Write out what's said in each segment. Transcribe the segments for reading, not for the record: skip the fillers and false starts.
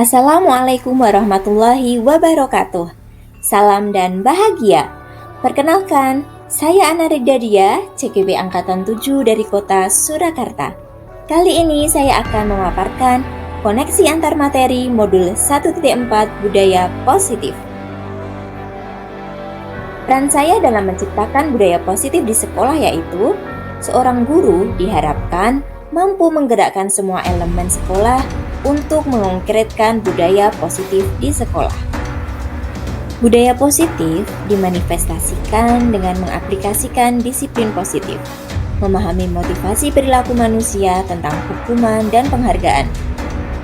Assalamualaikum warahmatullahi wabarakatuh. Salam dan bahagia. Perkenalkan, saya Ana Riddadia, CGB Angkatan 7 dari kota Surakarta. Kali ini saya akan memaparkan koneksi antar materi modul 1.4 Budaya Positif. Peran saya dalam menciptakan budaya positif di sekolah yaitu seorang guru diharapkan mampu menggerakkan semua elemen sekolah untuk mengkonkretkan budaya positif di sekolah. Budaya positif dimanifestasikan dengan mengaplikasikan disiplin positif, memahami motivasi perilaku manusia tentang hukuman dan penghargaan.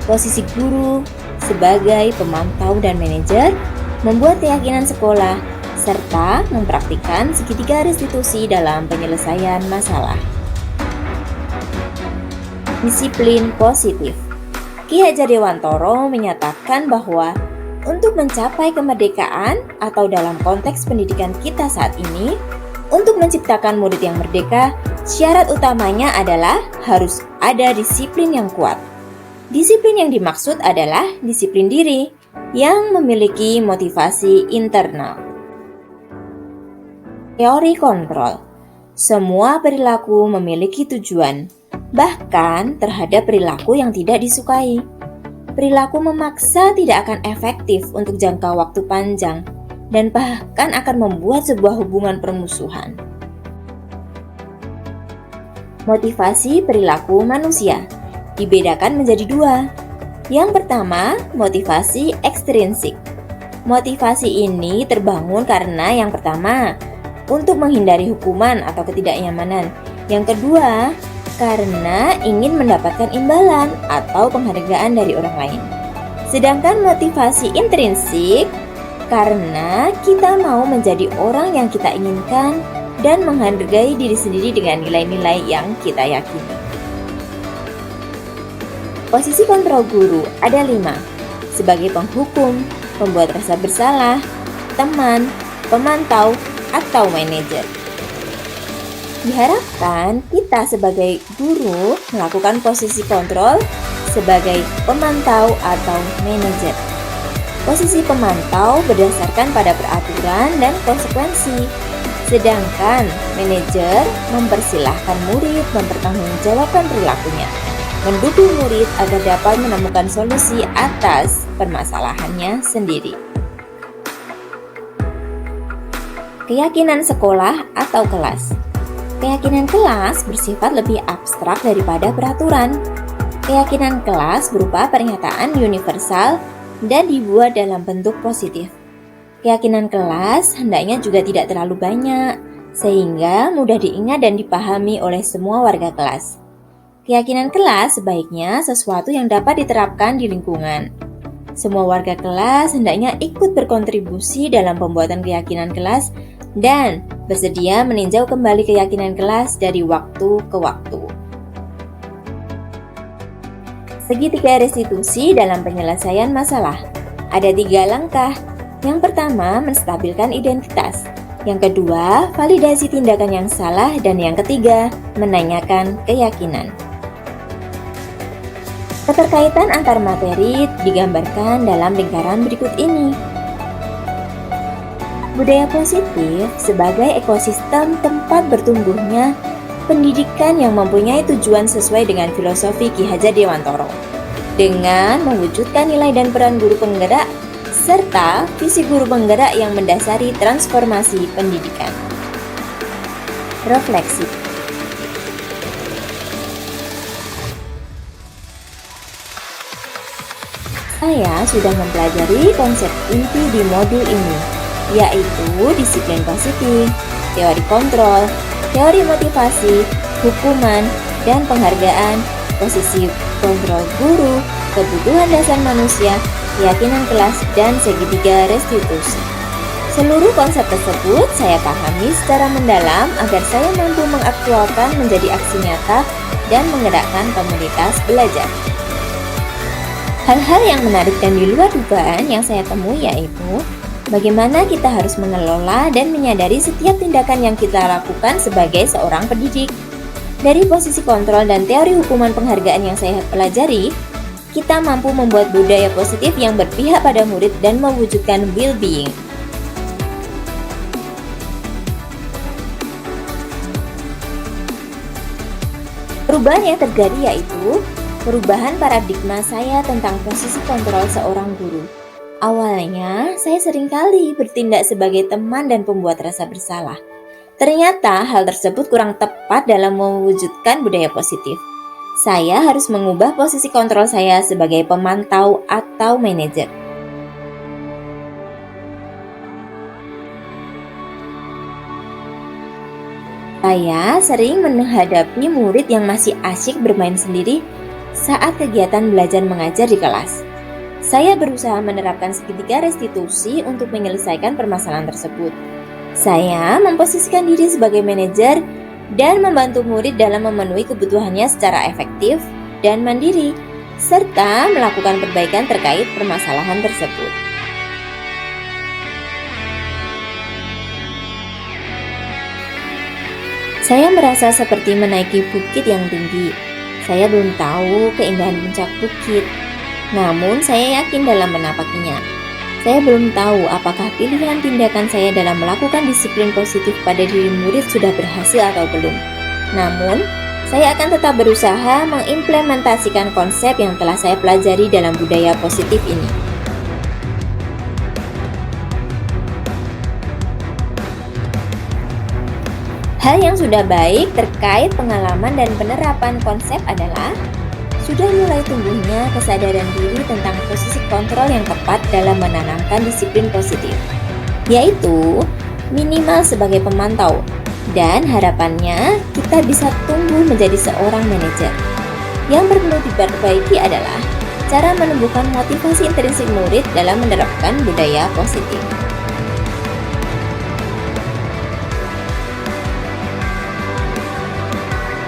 Posisi guru sebagai pemantau dan manajer membuat keyakinan sekolah serta mempraktikkan segitiga restitusi dalam penyelesaian masalah. Disiplin positif. Ki Hajar Dewantoro menyatakan bahwa untuk mencapai kemerdekaan atau dalam konteks pendidikan kita saat ini, untuk menciptakan murid yang merdeka, syarat utamanya adalah harus ada disiplin yang kuat. Disiplin yang dimaksud adalah disiplin diri yang memiliki motivasi internal. Teori kontrol. Semua perilaku memiliki tujuan, bahkan terhadap perilaku yang tidak disukai. Perilaku memaksa tidak akan efektif untuk jangka waktu panjang dan bahkan akan membuat sebuah hubungan permusuhan. Motivasi perilaku manusia dibedakan menjadi dua. Yang pertama, motivasi ekstrinsik. Motivasi ini terbangun karena yang pertama, untuk menghindari hukuman atau ketidaknyamanan. Yang kedua, karena ingin mendapatkan imbalan atau penghargaan dari orang lain. Sedangkan motivasi intrinsik karena kita mau menjadi orang yang kita inginkan dan menghargai diri sendiri dengan nilai-nilai yang kita yakini. Posisi kontrol guru ada 5, sebagai penghukum, pembuat rasa bersalah, teman, pemantau, atau manajer. Diharapkan kita sebagai guru melakukan posisi kontrol sebagai pemantau atau manajer. Posisi pemantau berdasarkan pada peraturan dan konsekuensi, sedangkan manajer mempersilahkan murid mempertanggungjawabkan perilakunya, mendukung murid agar dapat menemukan solusi atas permasalahannya sendiri. Keyakinan sekolah atau kelas. Keyakinan kelas bersifat lebih abstrak daripada peraturan. Keyakinan kelas berupa pernyataan universal dan dibuat dalam bentuk positif. Keyakinan kelas hendaknya juga tidak terlalu banyak, sehingga mudah diingat dan dipahami oleh semua warga kelas. Keyakinan kelas sebaiknya sesuatu yang dapat diterapkan di lingkungan. Semua warga kelas hendaknya ikut berkontribusi dalam pembuatan keyakinan kelas dan bersedia meninjau kembali keyakinan kelas dari waktu ke waktu. Segitiga restitusi dalam penyelesaian masalah. Ada 3 langkah. Yang pertama, menstabilkan identitas. Yang kedua, validasi tindakan yang salah. Dan yang ketiga, menanyakan keyakinan. Keterkaitan antar materi digambarkan dalam lingkaran berikut ini. Budaya positif sebagai ekosistem tempat bertumbuhnya pendidikan yang mempunyai tujuan sesuai dengan filosofi Ki Hajar Dewantoro, dengan mewujudkan nilai dan peran guru penggerak serta visi guru penggerak yang mendasari transformasi pendidikan. Refleksi. Saya sudah mempelajari konsep inti di modul ini, yaitu disiplin positif, teori kontrol, teori motivasi, hukuman, dan penghargaan, posisi kontrol guru, kebutuhan dasar manusia, keyakinan kelas, dan segitiga restitusi. Seluruh konsep tersebut saya pahami secara mendalam agar saya mampu mengaktualkan menjadi aksi nyata dan menggerakkan komunitas belajar. Hal-hal yang menarik dan di luar dugaan yang saya temui yaitu bagaimana kita harus mengelola dan menyadari setiap tindakan yang kita lakukan sebagai seorang pendidik. Dari posisi kontrol dan teori hukuman penghargaan yang saya pelajari, kita mampu membuat budaya positif yang berpihak pada murid dan mewujudkan well-being. Perubahan yang terjadi yaitu perubahan paradigma saya tentang posisi kontrol seorang guru. Awalnya, saya seringkali bertindak sebagai teman dan pembuat rasa bersalah. Ternyata hal tersebut kurang tepat dalam mewujudkan budaya positif. Saya harus mengubah posisi kontrol saya sebagai pemantau atau manajer. Saya sering menghadapi murid yang masih asyik bermain sendiri saat kegiatan belajar mengajar di kelas. Saya berusaha menerapkan segitiga restitusi untuk menyelesaikan permasalahan tersebut. Saya memposisikan diri sebagai manajer dan membantu murid dalam memenuhi kebutuhannya secara efektif dan mandiri, serta melakukan perbaikan terkait permasalahan tersebut. Saya merasa seperti menaiki bukit yang tinggi. Saya belum tahu keindahan puncak bukit, namun saya yakin dalam menapakinya. Saya belum tahu apakah pilihan tindakan saya dalam melakukan disiplin positif pada diri murid sudah berhasil atau belum. Namun, saya akan tetap berusaha mengimplementasikan konsep yang telah saya pelajari dalam budaya positif ini. Hal yang sudah baik terkait pengalaman dan penerapan konsep adalah sudah mulai tumbuhnya kesadaran diri tentang posisi kontrol yang tepat dalam menanamkan disiplin positif, yaitu minimal sebagai pemantau, dan harapannya kita bisa tumbuh menjadi seorang manajer. Yang perlu diperbaiki adalah cara menumbuhkan motivasi intrinsik murid dalam menerapkan budaya positif.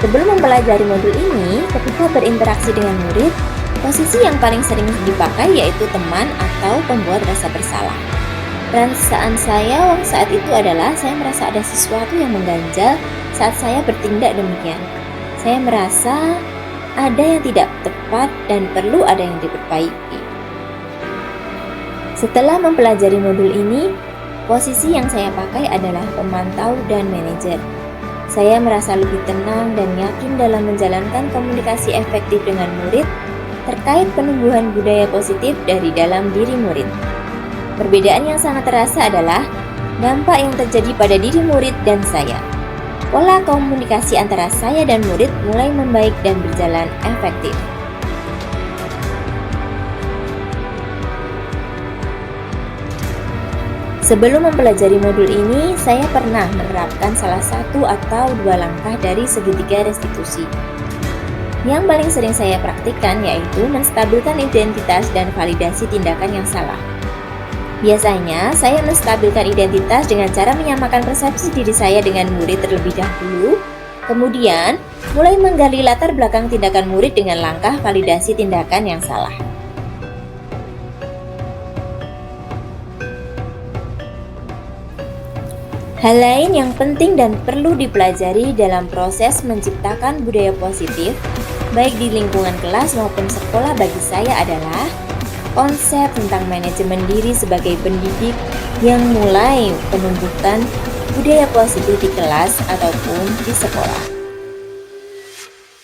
Sebelum mempelajari modul ini, ketika berinteraksi dengan murid, posisi yang paling sering dipakai yaitu teman atau pembuat rasa bersalah. Perasaan saya saat itu adalah saya merasa ada sesuatu yang mengganjal saat saya bertindak demikian. Saya merasa ada yang tidak tepat dan perlu ada yang diperbaiki. Setelah mempelajari modul ini, posisi yang saya pakai adalah pemantau dan manajer. Saya merasa lebih tenang dan yakin dalam menjalankan komunikasi efektif dengan murid terkait penumbuhan budaya positif dari dalam diri murid. Perbedaan yang sangat terasa adalah dampak yang terjadi pada diri murid dan saya. Pola komunikasi antara saya dan murid mulai membaik dan berjalan efektif. Sebelum mempelajari modul ini, saya pernah menerapkan salah satu atau dua langkah dari segitiga restitusi. Yang paling sering saya praktikkan yaitu menstabilkan identitas dan validasi tindakan yang salah. Biasanya, saya menstabilkan identitas dengan cara menyamakan persepsi diri saya dengan murid terlebih dahulu, kemudian mulai menggali latar belakang tindakan murid dengan langkah validasi tindakan yang salah. Hal lain yang penting dan perlu dipelajari dalam proses menciptakan budaya positif, baik di lingkungan kelas maupun sekolah bagi saya adalah konsep tentang manajemen diri sebagai pendidik yang mulai penumbuhan budaya positif di kelas ataupun di sekolah.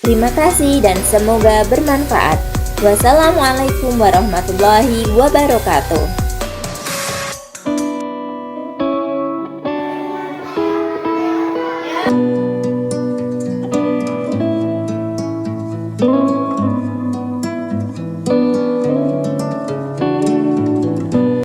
Terima kasih dan semoga bermanfaat. Wassalamualaikum warahmatullahi wabarakatuh. Thank you.